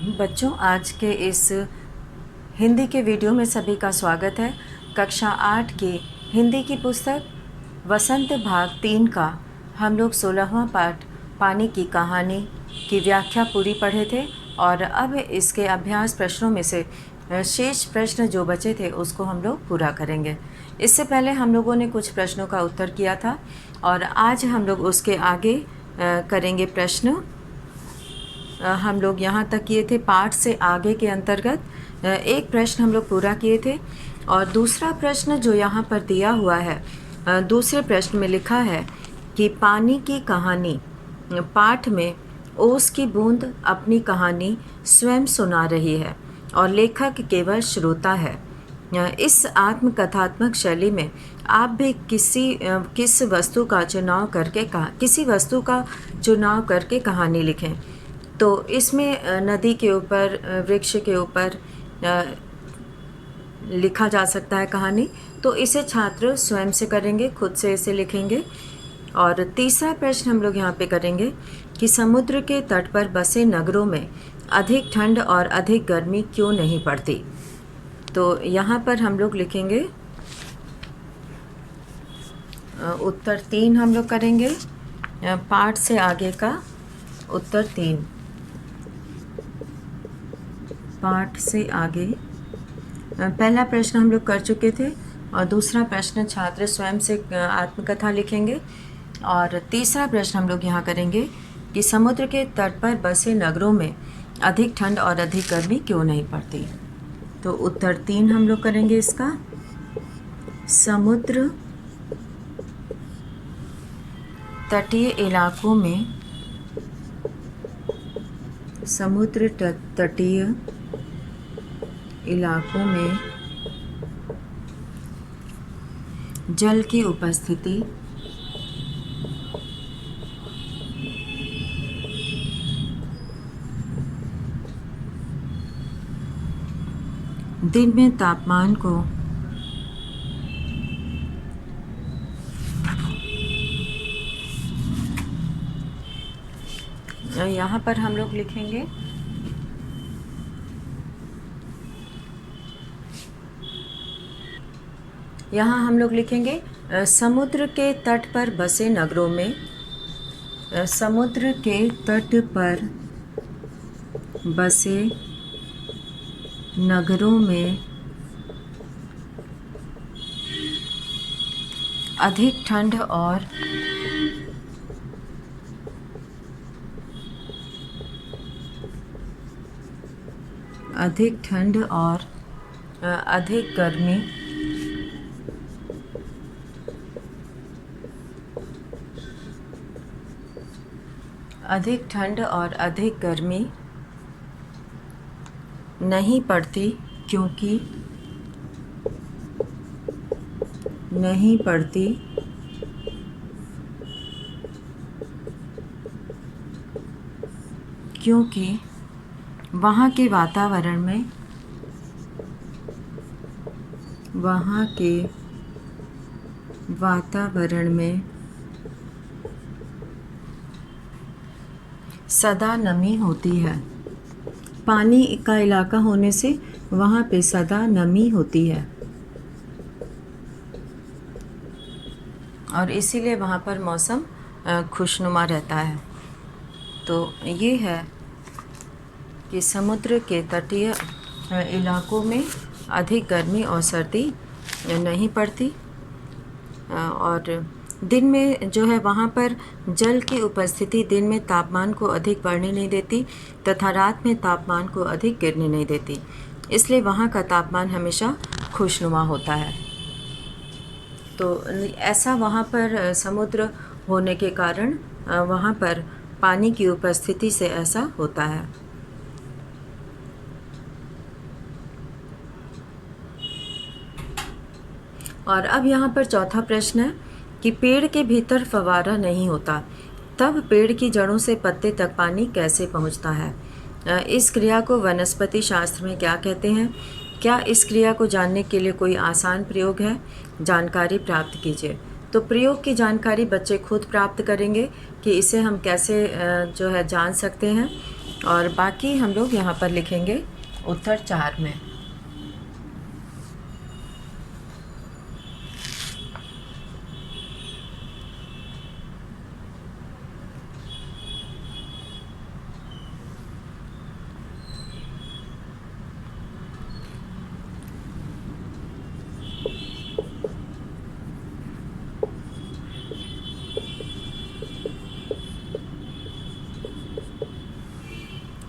बच्चों, आज के इस हिंदी के वीडियो में सभी का स्वागत है। कक्षा 8 की हिंदी की पुस्तक वसंत भाग 3 का हम लोग 16वां पाठ पानी की कहानी की व्याख्या पूरी पढ़े थे और अब इसके अभ्यास प्रश्नों में से शेष प्रश्न जो बचे थे उसको हम लोग पूरा करेंगे। इससे पहले हम लोगों ने कुछ प्रश्नों का उत्तर किया था और आज हम लोग उसके आगे करेंगे प्रश्न। हम लोग यहाँ तक किए थे पाठ से आगे के अंतर्गत एक प्रश्न हम लोग पूरा किए थे और दूसरा प्रश्न जो यहाँ पर दिया हुआ है, दूसरे प्रश्न में लिखा है कि पानी की कहानी पाठ में ओस की बूंद अपनी कहानी स्वयं सुना रही है और लेखक केवल श्रोता है। इस आत्मकथात्मक शैली में आप भी किस वस्तु का चुनाव करके कहानी लिखें। तो इसमें नदी के ऊपर, वृक्ष के ऊपर लिखा जा सकता है कहानी, तो इसे छात्र स्वयं से करेंगे, खुद से इसे लिखेंगे। और तीसरा प्रश्न हम लोग यहाँ पे करेंगे कि समुद्र के तट पर बसे नगरों में अधिक ठंड और अधिक गर्मी क्यों नहीं पड़ती। तो यहाँ पर हम लोग लिखेंगे उत्तर 3 हम लोग करेंगे, पाठ से आगे का उत्तर 3, पाठ से आगे। पहला प्रश्न हम लोग कर चुके थे और दूसरा प्रश्न छात्र स्वयं से आत्मकथा लिखेंगे और तीसरा प्रश्न हम लोग यहाँ करेंगे कि समुद्र के तट पर बसे नगरों में अधिक ठंड और अधिक गर्मी क्यों नहीं पड़ती। तो उत्तर 3 हम लोग करेंगे इसका। समुद्र तटीय इलाकों में, समुद्र तटीय इलाकों में जल की उपस्थिति दिन में तापमान को यहाँ पर हम लोग लिखेंगे यहाँ हम लोग लिखेंगे समुद्र के तट पर बसे नगरों में, समुद्र के तट पर बसे नगरों में अधिक ठंड और अधिक गर्मी नहीं पड़ती क्योंकि वहाँ के वातावरण में सदा नमी होती है। पानी का इलाका होने से वहाँ पे सदा नमी होती है और इसीलिए वहाँ पर मौसम खुशनुमा रहता है। तो ये है कि समुद्र के तटीय इलाकों में अधिक गर्मी और सर्दी नहीं पड़ती और दिन में जो है वहाँ पर जल की उपस्थिति दिन में तापमान को अधिक बढ़ने नहीं देती तथा रात में तापमान को अधिक गिरने नहीं देती, इसलिए वहाँ का तापमान हमेशा खुशनुमा होता है। तो ऐसा वहाँ पर समुद्र होने के कारण वहाँ पर पानी की उपस्थिति से ऐसा होता है। और अब यहाँ पर चौथा प्रश्न है कि पेड़ के भीतर फव्वारा नहीं होता, तब पेड़ की जड़ों से पत्ते तक पानी कैसे पहुँचता है। इस क्रिया को वनस्पति शास्त्र में क्या कहते हैं। क्या इस क्रिया को जानने के लिए कोई आसान प्रयोग है। जानकारी प्राप्त कीजिए। तो प्रयोग की जानकारी बच्चे खुद प्राप्त करेंगे कि इसे हम कैसे जो है जान सकते हैं। और बाकी हम लोग यहाँ पर लिखेंगे उत्तर 4 में।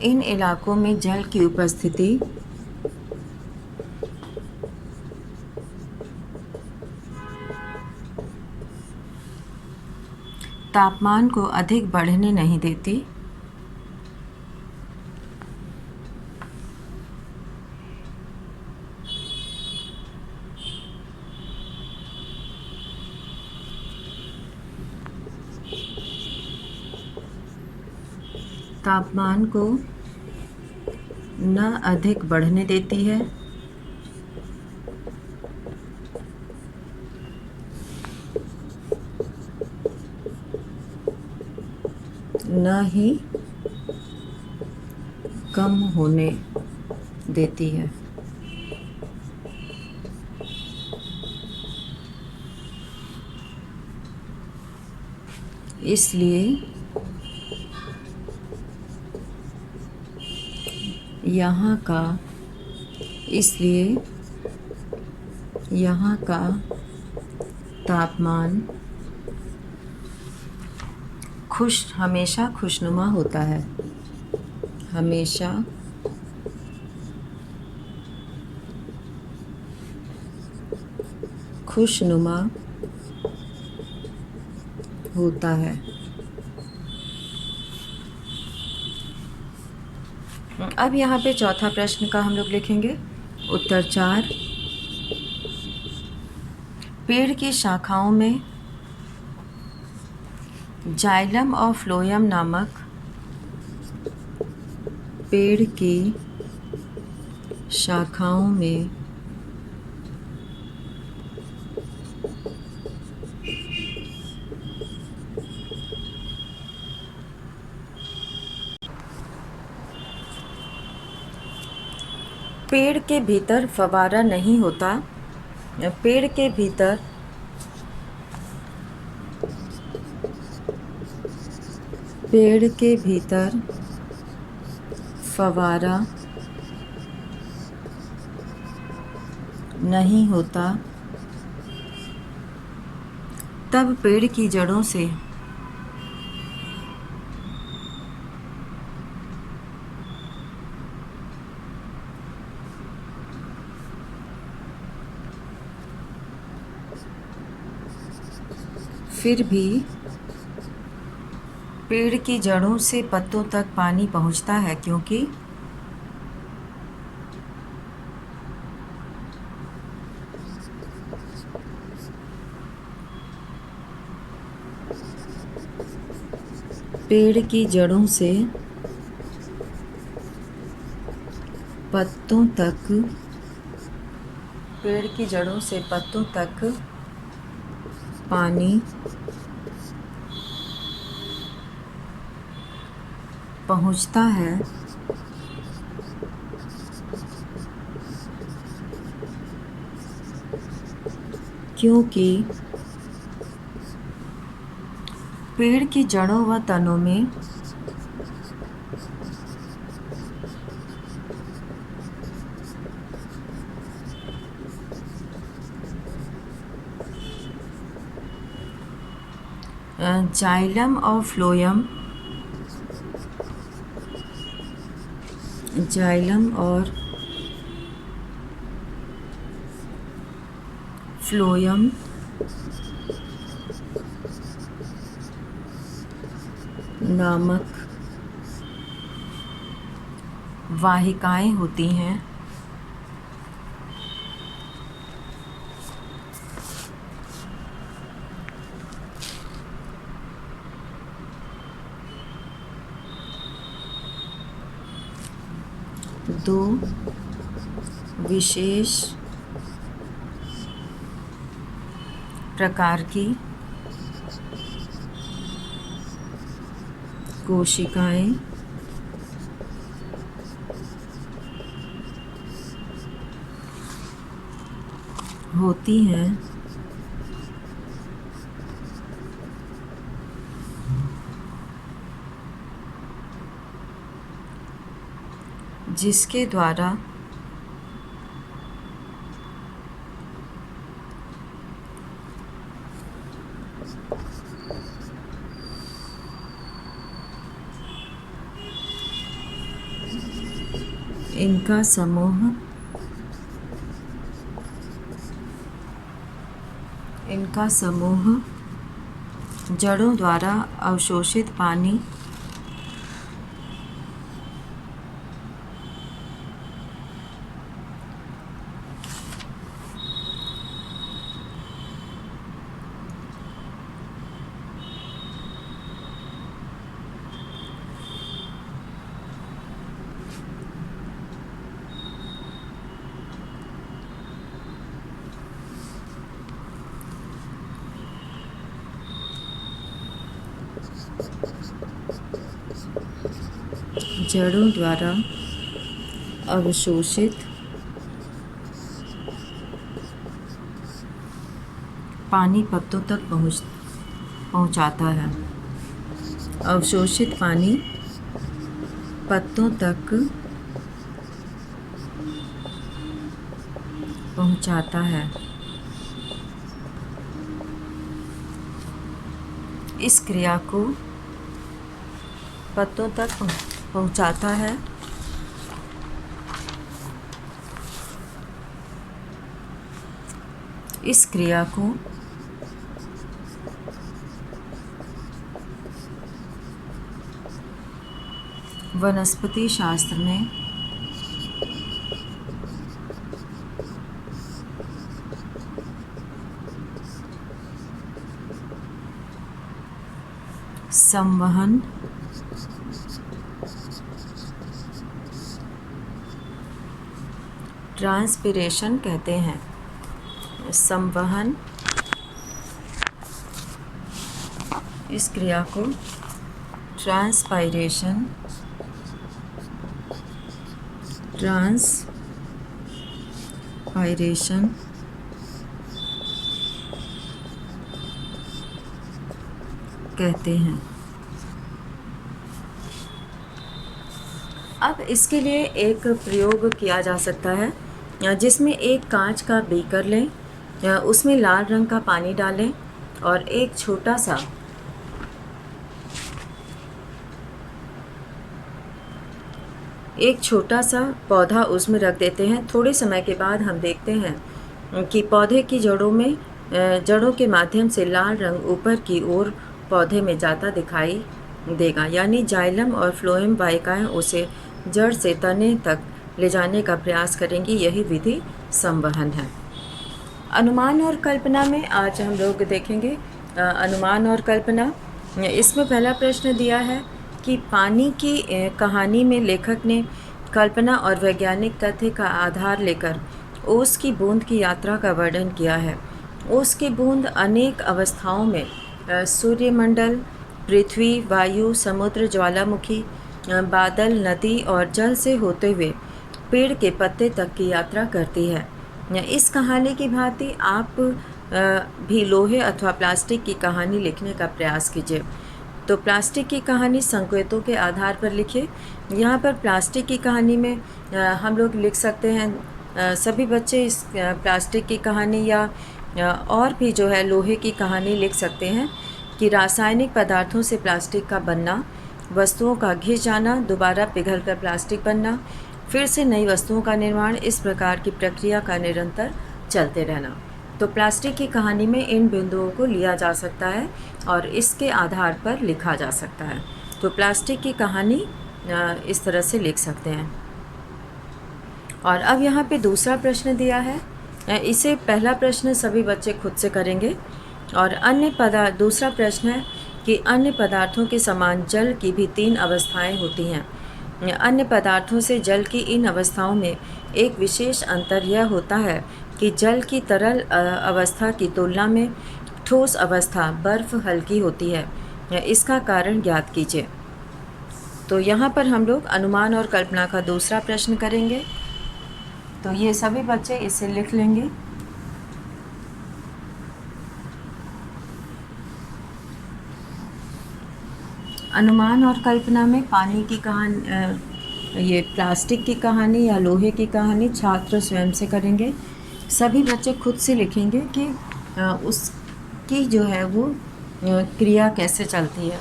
इन इलाकों में जल की उपस्थिति तापमान को अधिक बढ़ने नहीं देती। तापमान को न अधिक बढ़ने देती है न ही कम होने देती है। इसलिए यहाँ का तापमान हमेशा खुशनुमा होता है। हमेशा खुशनुमा होता है। अब यहाँ पे चौथा प्रश्न का हम लोग लिखेंगे उत्तर 4। पेड़ की शाखाओं में जाइलम और फ्लोएम नामक पेड़ की शाखाओं में पेड़ के भीतर फव्वारा नहीं होता। पेड़ के भीतर फव्वारा नहीं होता। तब पेड़ की जड़ों से फिर भी पेड़ की जड़ों से पत्तों तक पानी पहुंचता है, क्योंकि पेड़ की जड़ों से पत्तों तक पानी पहुंचता है, क्योंकि पेड़ की जड़ों व तनों में जाइलम और फ्लोएम नामक वाहिकाएं होती हैं। दो विशेष प्रकार की कोशिकाएं होती हैं जिसके द्वारा इनका समूह जड़ों द्वारा अवशोषित पानी जड़ों द्वारा अवशोषित पानी पत्तों तक पहुंचाता है। अवशोषित पानी पत्तों तक पहुंचाता है। इस क्रिया को पत्तों तक पहुंचाता है। इस क्रिया को वनस्पति शास्त्र में संवहन ट्रांसपिरेशन कहते हैं। संवहन इस क्रिया को ट्रांसपायरेशन कहते हैं। अब इसके लिए एक प्रयोग किया जा सकता है जिसमें एक कांच का बीकर लें, उसमें लाल रंग का पानी डालें और एक छोटा सा पौधा उसमें रख देते हैं। थोड़े समय के बाद हम देखते हैं कि पौधे की जड़ों के माध्यम से लाल रंग ऊपर की ओर पौधे में जाता दिखाई देगा, यानी जाइलम और फ्लोएम वाहिकाएं उसे जड़ से तने तक ले जाने का प्रयास करेंगी। यही विधि संवहन है। अनुमान और कल्पना में आज हम लोग देखेंगे अनुमान और कल्पना। इसमें पहला प्रश्न दिया है कि पानी की कहानी में लेखक ने कल्पना और वैज्ञानिक तथ्य का आधार लेकर ओस की बूंद की यात्रा का वर्णन किया है। ओस की बूंद अनेक अवस्थाओं में सूर्यमंडल, पृथ्वी, वायु, समुद्र, ज्वालामुखी, बादल, नदी और जल से होते हुए पेड़ के पत्ते तक की यात्रा करती है। इस कहानी की भांति आप भी लोहे अथवा प्लास्टिक की कहानी लिखने का प्रयास कीजिए। तो प्लास्टिक की कहानी संकेतों के आधार पर लिखिए। यहाँ पर प्लास्टिक की कहानी में हम लोग लिख सकते हैं, सभी बच्चे इस प्लास्टिक की कहानी या और भी जो है लोहे की कहानी लिख सकते हैं कि रासायनिक पदार्थों से प्लास्टिक का बनना, वस्तुओं का घिस जाना, दोबारा पिघलकर प्लास्टिक बनना, फिर से नई वस्तुओं का निर्माण, इस प्रकार की प्रक्रिया का निरंतर चलते रहना। तो प्लास्टिक की कहानी में इन बिंदुओं को लिया जा सकता है और इसके आधार पर लिखा जा सकता है। तो प्लास्टिक की कहानी इस तरह से लिख सकते हैं। और अब यहाँ पे दूसरा प्रश्न दिया है, इसे पहला प्रश्न सभी बच्चे खुद से करेंगे। और दूसरा प्रश्न है कि अन्य पदार्थों के समान जल की भी 3 अवस्थाएं होती हैं। अन्य पदार्थों से जल की इन अवस्थाओं में एक विशेष अंतर यह होता है कि जल की तरल अवस्था की तुलना में ठोस अवस्था बर्फ़ हल्की होती है। इसका कारण ज्ञात कीजिए। तो यहाँ पर हम लोग अनुमान और कल्पना का दूसरा प्रश्न करेंगे। तो ये सभी बच्चे इसे लिख लेंगे। अनुमान और कल्पना में पानी की कहानी, ये प्लास्टिक की कहानी या लोहे की कहानी छात्र स्वयं से करेंगे। सभी बच्चे खुद से लिखेंगे कि उसकी जो है वो क्रिया कैसे चलती है।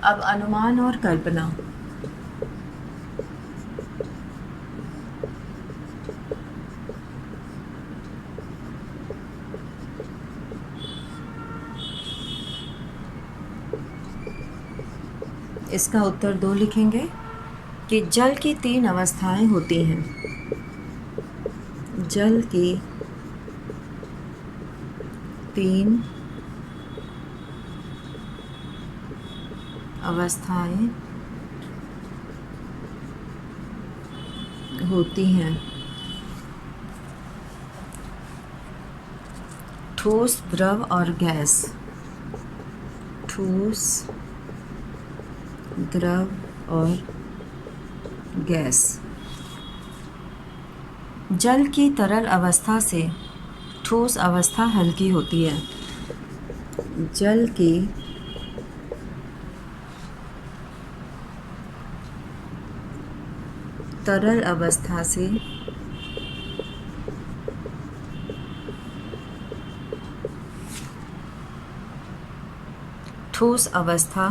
अब अनुमान और कल्पना। इसका उत्तर 2 लिखेंगे कि जल की 3 अवस्थाएं होती हैं। जल की 3 अवस्थाएं होती हैं। ठोस, द्रव और गैस। ठोस, द्रव और गैस। जल की तरल अवस्था से ठोस अवस्था हल्की होती है। जल की तरल अवस्था से ठोस अवस्था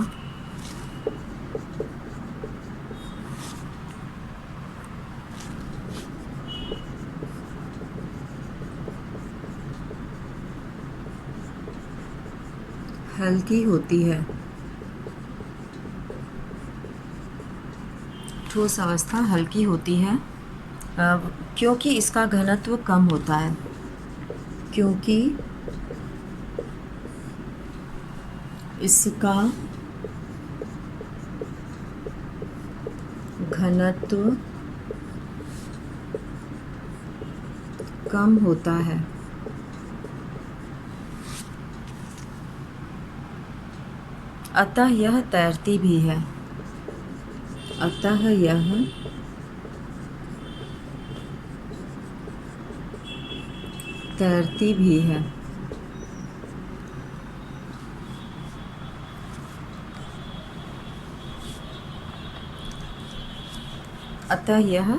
हल्की होती है। ठोस अवस्था हल्की होती है क्योंकि इसका घनत्व कम होता है। क्योंकि इसका घनत्व कम होता है। अतः यह तैरती भी है। अतः यह तैरती भी है। अतः यह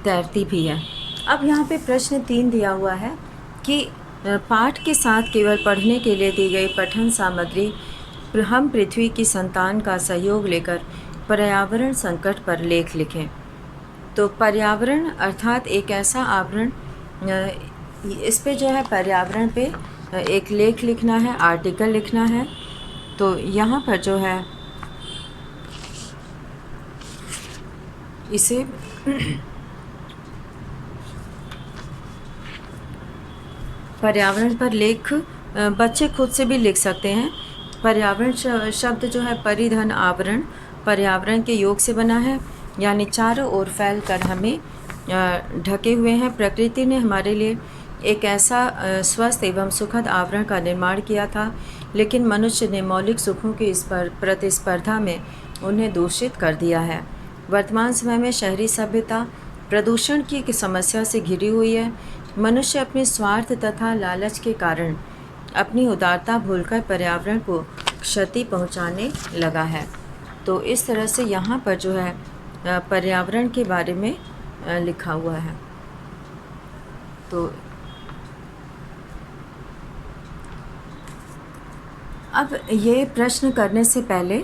तैरती भी है। अब यहाँ पे प्रश्न 3 दिया हुआ है कि पाठ के साथ केवल पढ़ने के लिए दी गई पठन सामग्री हम पृथ्वी की संतान का सहयोग लेकर पर्यावरण संकट पर लेख लिखें। तो पर्यावरण अर्थात एक ऐसा आवरण, इस पे जो है पर्यावरण पे एक लेख लिखना है, आर्टिकल लिखना है। तो यहाँ पर जो है इसे पर्यावरण पर लेख बच्चे खुद से भी लिख सकते हैं। पर्यावरण शब्द जो है परिधन आवरण, पर्यावरण के योग से बना है, यानी चारों ओर फैल कर हमें ढके हुए हैं। प्रकृति ने हमारे लिए एक ऐसा स्वस्थ एवं सुखद आवरण का निर्माण किया था, लेकिन मनुष्य ने मौलिक सुखों की इस प्रतिस्पर्धा में उन्हें दूषित कर दिया है। वर्तमान समय में शहरी सभ्यता प्रदूषण की समस्या से घिरी हुई है। मनुष्य अपने स्वार्थ तथा लालच के कारण अपनी उदारता भूलकर पर्यावरण को क्षति पहुंचाने लगा है। तो इस तरह से यहाँ पर जो है पर्यावरण के बारे में लिखा हुआ है। तो अब ये प्रश्न करने से पहले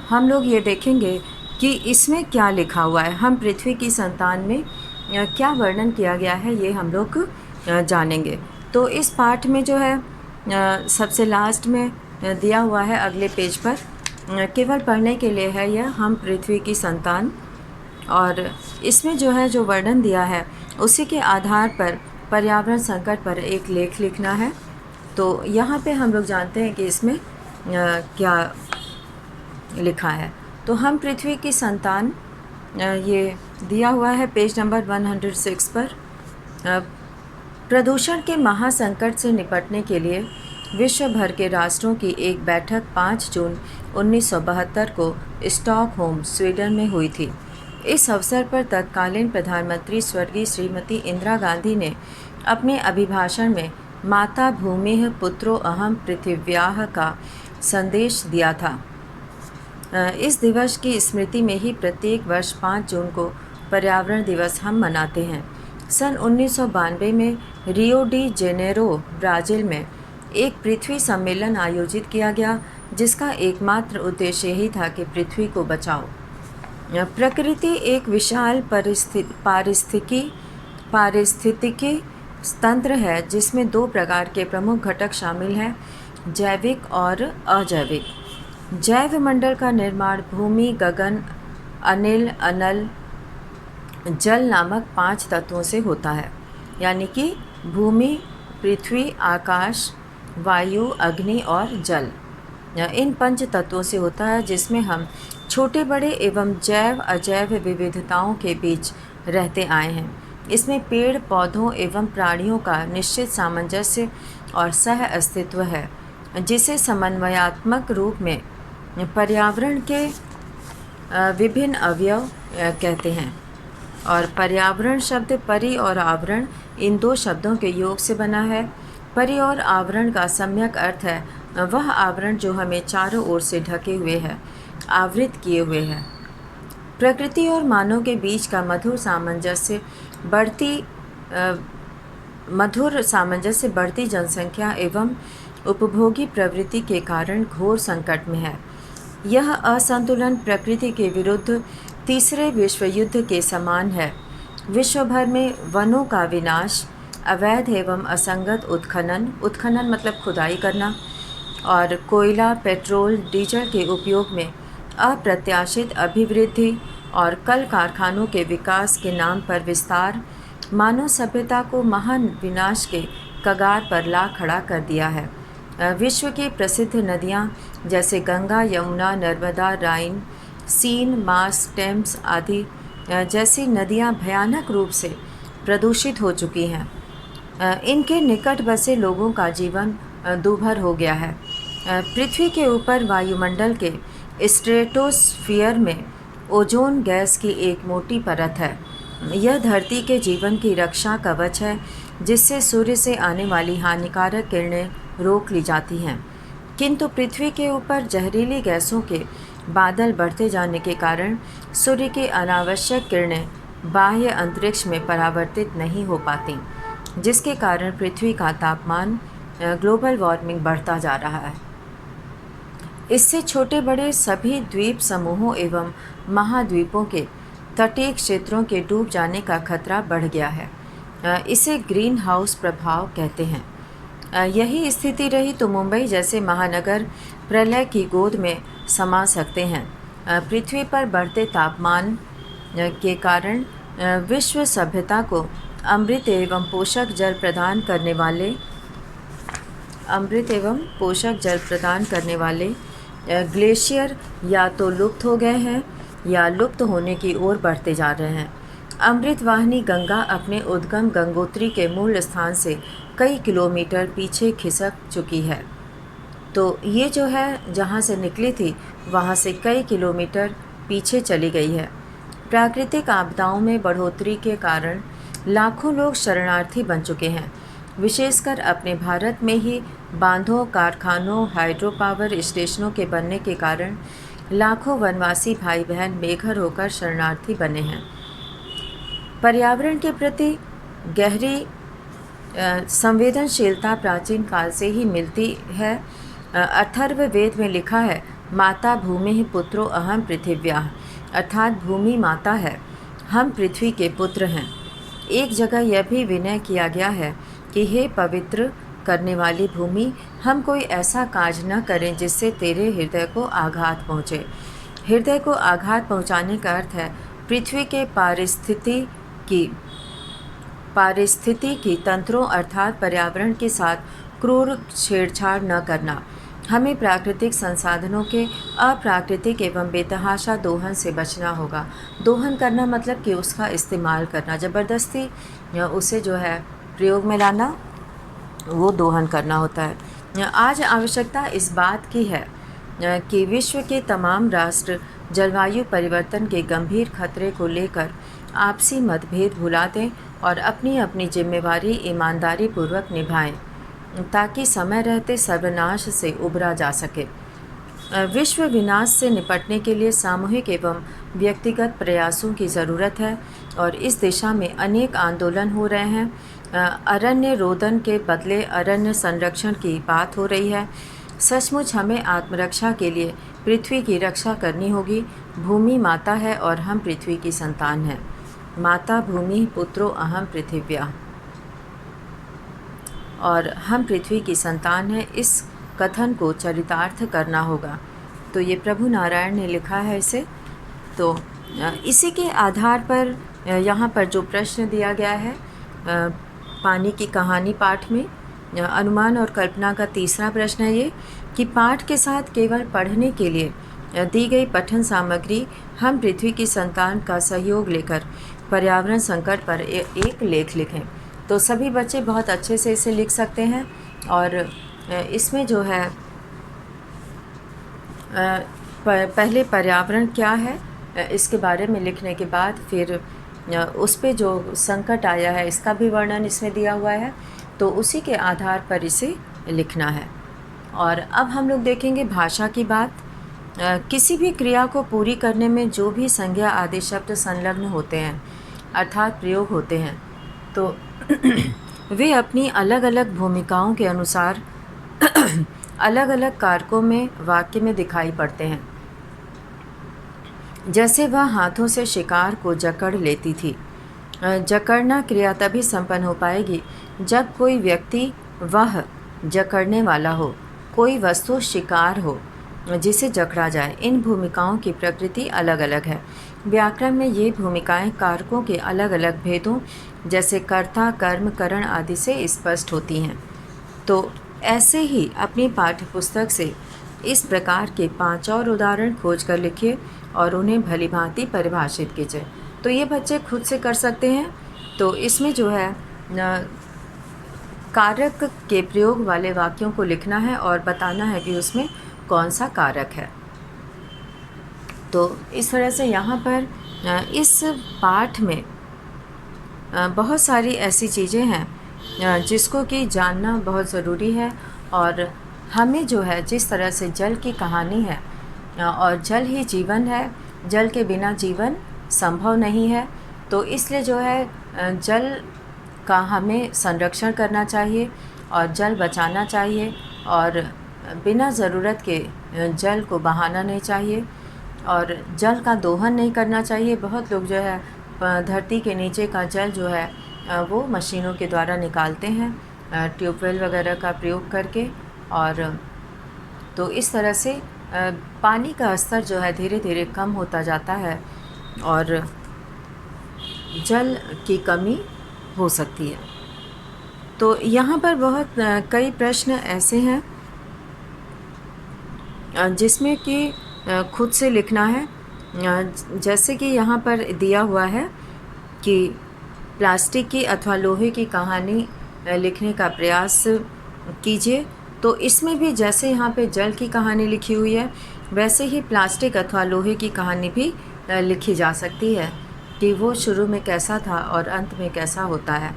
हम लोग ये देखेंगे कि इसमें क्या लिखा हुआ है। हम पृथ्वी की संतान में क्या वर्णन किया गया है, ये हम लोग जानेंगे। तो इस पाठ में जो है सबसे लास्ट में दिया हुआ है अगले पेज पर, केवल पढ़ने के लिए है यह, हम पृथ्वी की संतान। और इसमें जो है जो वर्णन दिया है उसी के आधार पर पर्यावरण संकट पर एक लेख लिखना है। तो यहाँ पे हम लोग जानते हैं कि इसमें क्या लिखा है। तो हम पृथ्वी की संतान, ये दिया हुआ है पेज नंबर 106 पर। प्रदूषण के महासंकट से निपटने के लिए विश्व भर के राष्ट्रों की एक बैठक 5 जून 1972 को स्टॉकहोम, स्वीडन में हुई थी। इस अवसर पर तत्कालीन प्रधानमंत्री स्वर्गीय श्रीमती इंदिरा गांधी ने अपने अभिभाषण में माता भूमिः पुत्रो अहम पृथिव्याः का संदेश दिया था। इस दिवस की स्मृति में ही प्रत्येक वर्ष 5 जून को पर्यावरण दिवस हम मनाते हैं। सन 1992 में रियो डी जेनेरो, ब्राज़ील में एक पृथ्वी सम्मेलन आयोजित किया गया, जिसका एकमात्र उद्देश्य यही था कि पृथ्वी को बचाओ। प्रकृति एक विशाल पारिस्थितिकी तंत्र है, जिसमें 2 प्रकार के प्रमुख घटक शामिल हैं, जैविक और अजैविक। जैव मंडल का निर्माण भूमि, गगन, अनिल, अनल, जल नामक 5 तत्वों से होता है, यानी कि भूमि, पृथ्वी, आकाश, वायु, अग्नि और जल। इन 5 तत्वों से होता है, जिसमें हम छोटे बड़े एवं जैव अजैव विविधताओं के बीच रहते आए हैं। इसमें पेड़ पौधों एवं प्राणियों का निश्चित सामंजस्य और सह अस्तित्व है, जिसे समन्वयात्मक रूप में पर्यावरण के विभिन्न अवयव कहते हैं। और पर्यावरण शब्द परि और आवरण, इन 2 शब्दों के योग से बना है। परि और आवरण का सम्यक अर्थ है वह आवरण जो हमें चारों ओर से ढके हुए है, आवृत किए हुए है। प्रकृति और मानव के बीच का मधुर सामंजस्य बढ़ती जनसंख्या एवं उपभोगी प्रवृत्ति के कारण घोर संकट में है। यह असंतुलन प्रकृति के विरुद्ध तीसरे विश्व युद्ध के समान है। विश्व भर में वनों का विनाश, अवैध एवं असंगत उत्खनन मतलब खुदाई करना, और कोयला, पेट्रोल, डीजल के उपयोग में अप्रत्याशित अभिवृद्धि और कल कारखानों के विकास के नाम पर विस्तार मानव सभ्यता को महान विनाश के कगार पर ला खड़ा कर दिया है। विश्व की प्रसिद्ध नदियाँ जैसे गंगा, यमुना, नर्मदा, राइन, सीन, मास, टेम्स आदि जैसी नदियाँ भयानक रूप से प्रदूषित हो चुकी हैं। इनके निकट बसे लोगों का जीवन दूभर हो गया है। पृथ्वी के ऊपर वायुमंडल के स्ट्रेटोस्फियर में ओजोन गैस की एक मोटी परत है। यह धरती के जीवन की रक्षा कवच है, जिससे सूर्य से आने वाली हानिकारक किरणें रोक ली जाती हैं। किंतु पृथ्वी के ऊपर जहरीली गैसों के बादल बढ़ते जाने के कारण सूर्य की अनावश्यक किरणें बाह्य अंतरिक्ष में परावर्तित नहीं हो पाती, जिसके कारण पृथ्वी का तापमान ग्लोबल वार्मिंग बढ़ता जा रहा है। इससे छोटे बड़े सभी द्वीप समूहों एवं महाद्वीपों के तटीय क्षेत्रों के डूब जाने का खतरा बढ़ गया है। इसे ग्रीन हाउस प्रभाव कहते हैं। यही स्थिति रही तो मुंबई जैसे महानगर प्रलय की गोद में समा सकते हैं। पृथ्वी पर बढ़ते तापमान के कारण विश्व सभ्यता को अमृत एवं पोषक जल प्रदान करने वाले ग्लेशियर या तो लुप्त हो गए हैं या लुप्त होने की ओर बढ़ते जा रहे हैं। अमृत वाहिनी गंगा अपने उद्गम गंगोत्री के मूल स्थान से कई किलोमीटर पीछे खिसक चुकी है। तो ये जो है जहाँ से निकली थी वहाँ से कई किलोमीटर पीछे चली गई है। प्राकृतिक आपदाओं में बढ़ोतरी के कारण लाखों लोग शरणार्थी बन चुके हैं। विशेषकर अपने भारत में ही बांधों, कारखानों, हाइड्रो पावर स्टेशनों के बनने के कारण लाखों वनवासी भाई बहन बेघर होकर शरणार्थी बने हैं। पर्यावरण के प्रति गहरी संवेदनशीलता प्राचीन काल से ही मिलती है। अथर्ववेद में लिखा है, माता भूमि पुत्रो अहम पृथिव्याः, अर्थात भूमि माता है, हम पृथ्वी के पुत्र हैं। एक जगह यह भी विनय किया गया है कि हे पवित्र करने वाली भूमि, हम कोई ऐसा काज न करें जिससे तेरे हृदय को आघात पहुँचे। हृदय को आघात पहुँचाने का अर्थ है पृथ्वी के पारिस्थितिकी तंत्रों अर्थात पर्यावरण के साथ क्रूर छेड़छाड़ न करना। हमें प्राकृतिक संसाधनों के अप्राकृतिक एवं बेतहाशा दोहन से बचना होगा। दोहन करना मतलब कि उसका इस्तेमाल करना, ज़बरदस्ती उसे जो है प्रयोग में लाना, वो दोहन करना होता है। आज आवश्यकता इस बात की है कि विश्व के तमाम राष्ट्र जलवायु परिवर्तन के गंभीर खतरे को लेकर आपसी मतभेद भुला दें और अपनी अपनी जिम्मेवारी ईमानदारी पूर्वक निभाएं, ताकि समय रहते सर्वनाश से उबरा जा सके। विश्व विनाश से निपटने के लिए सामूहिक एवं व्यक्तिगत प्रयासों की ज़रूरत है और इस दिशा में अनेक आंदोलन हो रहे हैं। अरण्य रोदन के बदले अरण्य संरक्षण की बात हो रही है। सचमुच हमें आत्मरक्षा के लिए पृथ्वी की रक्षा करनी होगी। भूमि माता है और हम पृथ्वी की संतान हैं। माता भूमि पुत्रो अहम पृथिव्या, और हम पृथ्वी की संतान हैं। इस कथन को चरितार्थ करना होगा। तो ये प्रभु नारायण ने लिखा है इसे। तो इसी के आधार पर यहाँ पर जो प्रश्न दिया गया है पानी की कहानी पाठ में, अनुमान और कल्पना का तीसरा प्रश्न है ये कि पाठ के साथ केवल पढ़ने के लिए दी गई पठन सामग्री हम पृथ्वी की संतान का सहयोग लेकर पर्यावरण संकट पर एक लेख लिखें। तो सभी बच्चे बहुत अच्छे से इसे लिख सकते हैं और इसमें जो है पहले पर्यावरण क्या है इसके बारे में लिखने के बाद फिर उस पे जो संकट आया है इसका भी वर्णन इसमें दिया हुआ है, तो उसी के आधार पर इसे लिखना है। और अब हम लोग देखेंगे भाषा की बात। किसी भी क्रिया को पूरी करने में जो भी संज्ञा आदि शब्द संलग्न होते हैं अर्थात प्रयोग होते हैं, तो वे अपनी अलग अलग भूमिकाओं के अनुसार अलग अलग कारकों में वाक्य में दिखाई पड़ते हैं। जैसे वह हाथों से शिकार को जकड़ लेती थी। जकड़ना क्रिया तभी संपन्न हो पाएगी जब कोई व्यक्ति वह जकड़ने वाला हो, कोई वस्तु शिकार हो जिसे जकड़ा जाए। इन भूमिकाओं की प्रकृति अलग अलग है। व्याकरण में ये भूमिकाएं कारकों के अलग अलग भेदों जैसे कर्ता, कर्म, करण आदि से स्पष्ट होती हैं। तो ऐसे ही अपनी पाठ्यपुस्तक से इस प्रकार के 5 और उदाहरण खोज कर लिखिए और उन्हें भलीभांति परिभाषित कीजिए। तो ये बच्चे खुद से कर सकते हैं। तो इसमें जो है कारक के प्रयोग वाले वाक्यों को लिखना है और बताना है कि उसमें कौन सा कारक है। तो इस तरह से यहाँ पर इस पाठ में बहुत सारी ऐसी चीज़ें हैं जिसको कि जानना बहुत ज़रूरी है। और हमें जो है जिस तरह से जल की कहानी है और जल ही जीवन है, जल के बिना जीवन संभव नहीं है, तो इसलिए जो है जल का हमें संरक्षण करना चाहिए और जल बचाना चाहिए और बिना ज़रूरत के जल को बहाना नहीं चाहिए और जल का दोहन नहीं करना चाहिए। बहुत लोग जो है धरती के नीचे का जल जो है वो मशीनों के द्वारा निकालते हैं, ट्यूबवेल वगैरह का प्रयोग करके, और तो इस तरह से पानी का स्तर जो है धीरे धीरे कम होता जाता है और जल की कमी हो सकती है। तो यहाँ पर बहुत कई प्रश्न ऐसे हैं जिसमें कि खुद से लिखना है। जैसे कि यहाँ पर दिया हुआ है कि प्लास्टिक की अथवा लोहे की कहानी लिखने का प्रयास कीजिए। तो इसमें भी जैसे यहाँ पे जल की कहानी लिखी हुई है वैसे ही प्लास्टिक अथवा लोहे की कहानी भी लिखी जा सकती है कि वो शुरू में कैसा था और अंत में कैसा होता है।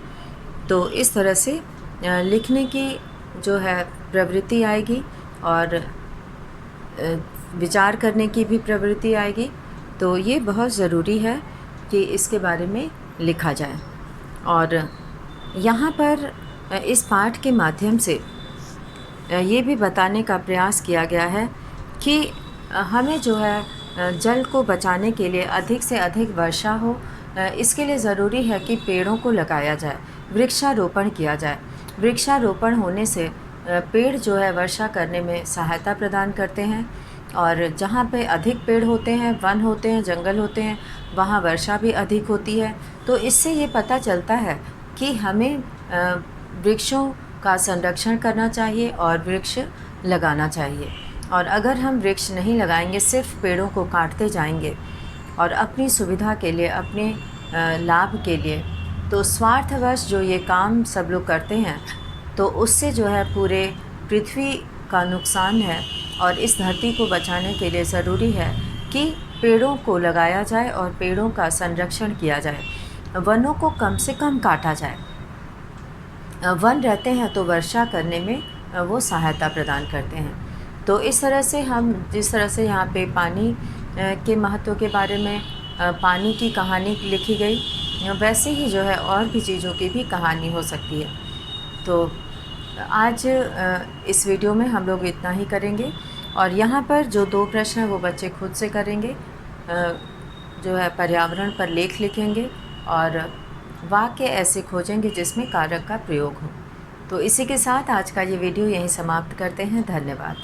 तो इस तरह से लिखने की जो है प्रवृत्ति आएगी और विचार करने की भी प्रवृत्ति आएगी। तो ये बहुत ज़रूरी है कि इसके बारे में लिखा जाए। और यहाँ पर इस पाठ के माध्यम से ये भी बताने का प्रयास किया गया है कि हमें जो है जल को बचाने के लिए अधिक से अधिक वर्षा हो, इसके लिए ज़रूरी है कि पेड़ों को लगाया जाए, वृक्षारोपण किया जाए। वृक्षारोपण होने से पेड़ जो है वर्षा करने में सहायता प्रदान करते हैं और जहाँ पे अधिक पेड़ होते हैं, वन होते हैं, जंगल होते हैं, वहाँ वर्षा भी अधिक होती है। तो इससे ये पता चलता है कि हमें वृक्षों का संरक्षण करना चाहिए और वृक्ष लगाना चाहिए। और अगर हम वृक्ष नहीं लगाएंगे, सिर्फ पेड़ों को काटते जाएंगे और अपनी सुविधा के लिए, अपने लाभ के लिए, तो स्वार्थवश जो ये काम सब लोग करते हैं, तो उससे जो है पूरे पृथ्वी का नुकसान है। और इस धरती को बचाने के लिए ज़रूरी है कि पेड़ों को लगाया जाए और पेड़ों का संरक्षण किया जाए, वनों को कम से कम काटा जाए। वन रहते हैं तो वर्षा करने में वो सहायता प्रदान करते हैं। तो इस तरह से हम जिस तरह से यहाँ पे पानी के महत्व के बारे में पानी की कहानी लिखी गई, वैसे ही जो है और भी चीज़ों की भी कहानी हो सकती है। तो आज इस वीडियो में हम लोग इतना ही करेंगे और यहाँ पर जो 2 प्रश्न हैं वो बच्चे खुद से करेंगे। जो है पर्यावरण पर लेख लिखेंगे और वाक्य ऐसे खोजेंगे जिसमें कारक का प्रयोग हो। तो इसी के साथ आज का ये वीडियो यहीं समाप्त करते हैं। धन्यवाद।